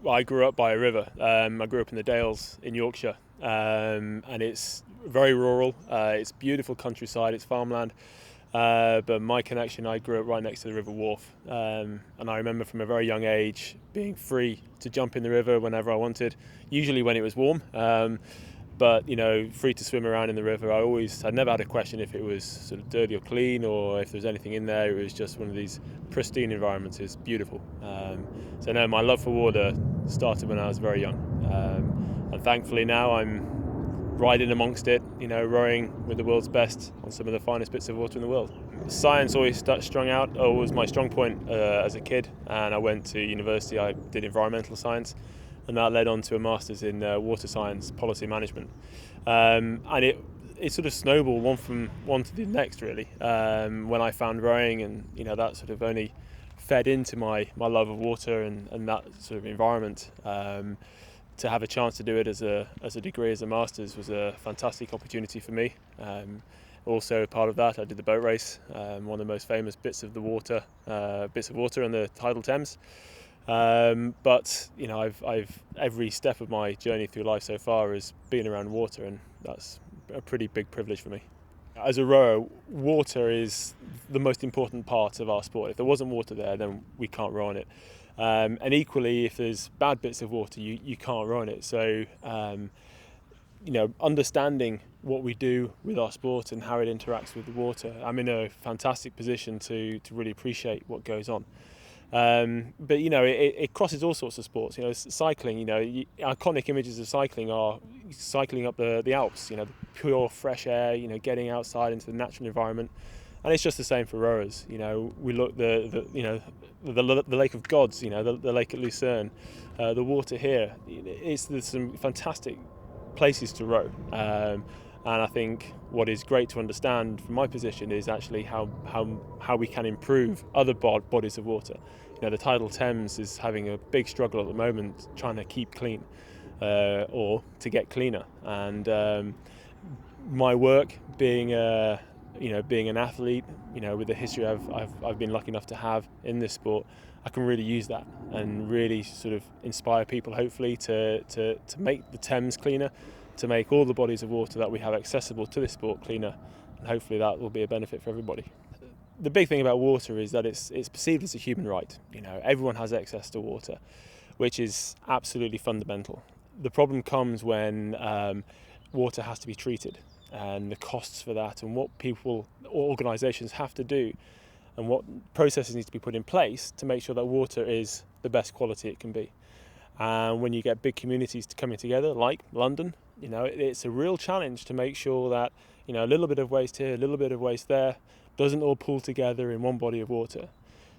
Well, I grew up by a river. I grew up in the Dales in Yorkshire, and it's very rural. It's beautiful countryside. It's farmland. But my connection, I grew up right next to the River Wharfe, and I remember from a very young age being free to jump in the river whenever I wanted, usually when it was warm. But free to swim around in the river. I never had a question if it was sort of dirty or clean, or if there was anything in there. It was just one of these pristine environments. It's beautiful. So no, my love for water started when I was very young, and thankfully now I'm riding amongst it, rowing with the world's best on some of the finest bits of water in the world. Science always was my strong point as a kid, and I went to university. I did environmental science, and that led on to a master's in water science policy management, and it sort of snowballed one to the next, really, when I found rowing, and that sort of only fed into my love of water and that sort of environment. To have a chance to do it as a degree, as a master's, was a fantastic opportunity for me. Also, part of that, I did the boat race, one of the most famous bits of water on the tidal Thames. But I've every step of my journey through life so far has been around water, and that's a pretty big privilege for me. As a rower, water is the most important part of our sport. If there wasn't water there, then we can't row on it. And equally, if there's bad bits of water, you can't row on it. So, understanding what we do with our sport and how it interacts with the water, I'm in a fantastic position to really appreciate what goes on. But it crosses all sorts of sports. Cycling. Iconic images of cycling are cycling up the Alps. The pure fresh air. Getting outside into the natural environment, and it's just the same for rowers. We look the Lake of Gods. The lake at Lucerne, the water here. There's some fantastic places to row. And I think what is great to understand from my position is actually how we can improve other bodies of water. The tidal Thames is having a big struggle at the moment trying to keep clean, or to get cleaner. And my work, being an athlete, with the history I've been lucky enough to have in this sport, I can really use that and really sort of inspire people, hopefully, to make the Thames cleaner, to make all the bodies of water that we have accessible to this sport cleaner, and hopefully that will be a benefit for everybody. The big thing about water is that it's perceived as a human right. Everyone has access to water, which is absolutely fundamental. The problem comes when water has to be treated, and the costs for that, and what people or organisations have to do, and what processes need to be put in place to make sure that water is the best quality it can be. And when you get big communities coming together, like London, it's a real challenge to make sure that a little bit of waste here, a little bit of waste there, doesn't all pool together in one body of water.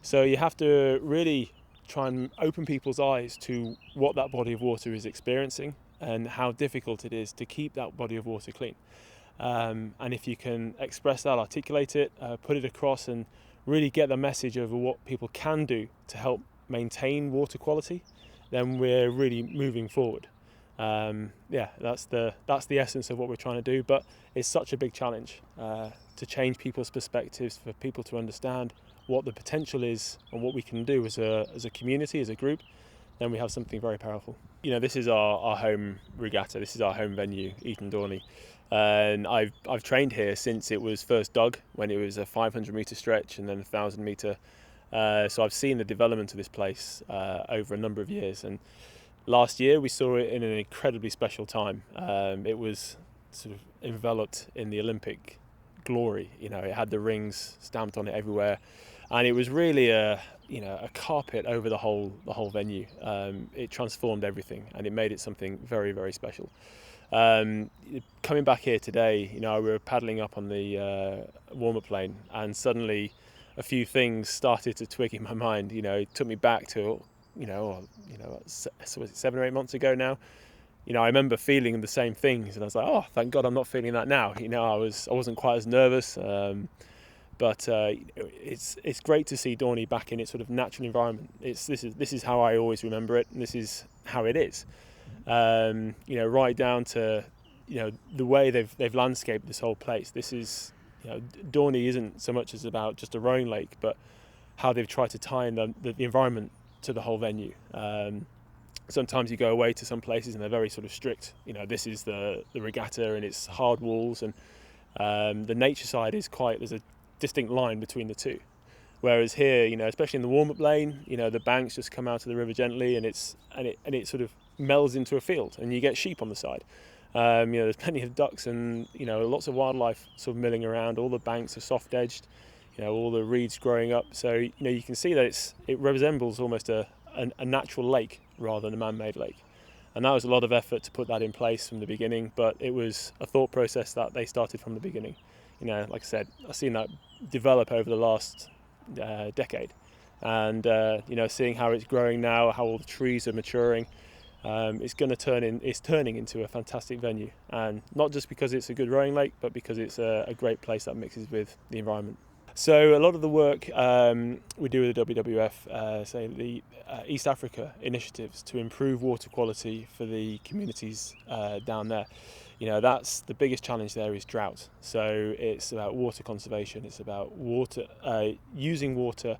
So you have to really try and open people's eyes to what that body of water is experiencing and how difficult it is to keep that body of water clean. And if you can express that, articulate it, put it across, and really get the message of what people can do to help maintain water quality, then we're really moving forward. That's the essence of what we're trying to do. But it's such a big challenge to change people's perspectives, for people to understand what the potential is and what we can do as a community, as a group. Then we have something very powerful. This is our home regatta. This is our home venue, Eton Dorney. And I've trained here since it was first dug, when it was a 500 metre stretch and then a 1,000 metre. So I've seen the development of this place over a number of years. And last year we saw it in an incredibly special time. It was sort of enveloped in the Olympic glory. It had the rings stamped on it everywhere, and it was really a carpet over the whole venue. It transformed everything, and it made it something very, very special. Coming back here today, we were paddling up on the warm-up lane, and suddenly a few things started to twig in my mind. It took me back to, so was it 7 or 8 months ago now? I remember feeling the same things, and I was like, oh, thank God I'm not feeling that now. I wasn't quite as nervous, but it's great to see Dorney back in its sort of natural environment. This is how I always remember it, and this is how it is. Right down to the way they've landscaped this whole place. This is Dorney isn't so much as about just a rowing lake, but how they've tried to tie in the environment to the whole venue. Sometimes you go away to some places and they're very sort of strict. This is the regatta and it's hard walls, and the nature side is there's a distinct line between the two. Whereas here, especially in the warm-up lane, the banks just come out of the river gently, and it sort of melds into a field, and you get sheep on the side. There's plenty of ducks, and lots of wildlife sort of milling around. All the banks are soft-edged, all the reeds growing up. So you can see that it resembles almost a natural lake rather than a man-made lake. And that was a lot of effort to put that in place from the beginning, but it was a thought process that they started from the beginning. Like I said, I've seen that develop over the last decade, and seeing how it's growing now, how all the trees are maturing, it's turning into a fantastic venue, and not just because it's a good rowing lake, but because it's a great place that mixes with the environment. So a lot of the work we do with the WWF, say the East Africa initiatives to improve water quality for the communities down there. That's the biggest challenge there is drought. So it's about water conservation. It's about water, using water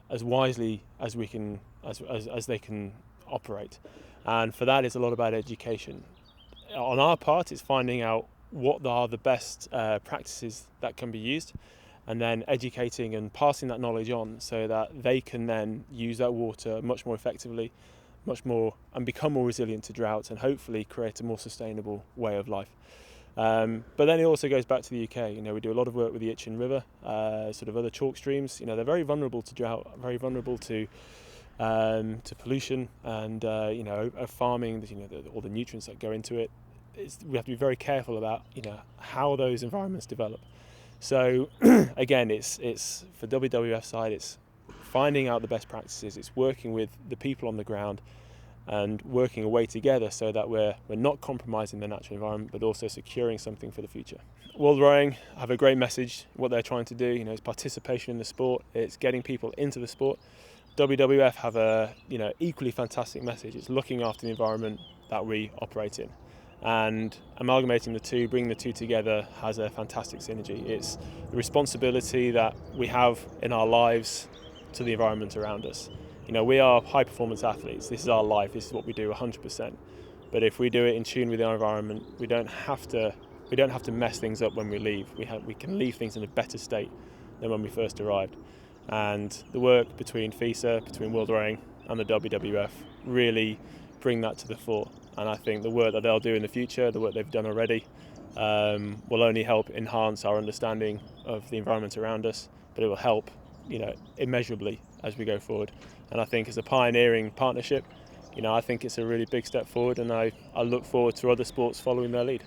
as wisely as we can, as they can operate. And for that, it's a lot about education. On our part, it's finding out what are the best practices that can be used, and then educating and passing that knowledge on so that they can then use that water much more effectively, and become more resilient to drought, and hopefully create a more sustainable way of life. But then it also goes back to the UK. We do a lot of work with the Eton River, sort of other chalk streams. They're very vulnerable to drought, very vulnerable to pollution, and farming. All the nutrients that go into it. We have to be very careful about how those environments develop. So again, it's for WWF side, it's finding out the best practices. It's working with the people on the ground and working away together so that we're not compromising the natural environment, but also securing something for the future. World Rowing have a great message. What they're trying to do, it's participation in the sport. It's getting people into the sport. WWF have a equally fantastic message. It's looking after the environment that we operate in. And amalgamating the two, bringing the two together, has a fantastic synergy. It's the responsibility that we have in our lives to the environment around us. We are high performance athletes. This is our life. This is what we do 100%. But if we do it in tune with our environment, we don't have to mess things up when we leave. We can leave things in a better state than when we first arrived. And the work between FISA, between World Rowing and the WWF really bring that to the fore. And I think the work that they'll do in the future, the work they've done already, will only help enhance our understanding of the environment around us, but it will help, immeasurably as we go forward. And I think as a pioneering partnership, I think it's a really big step forward, and I look forward to other sports following their lead.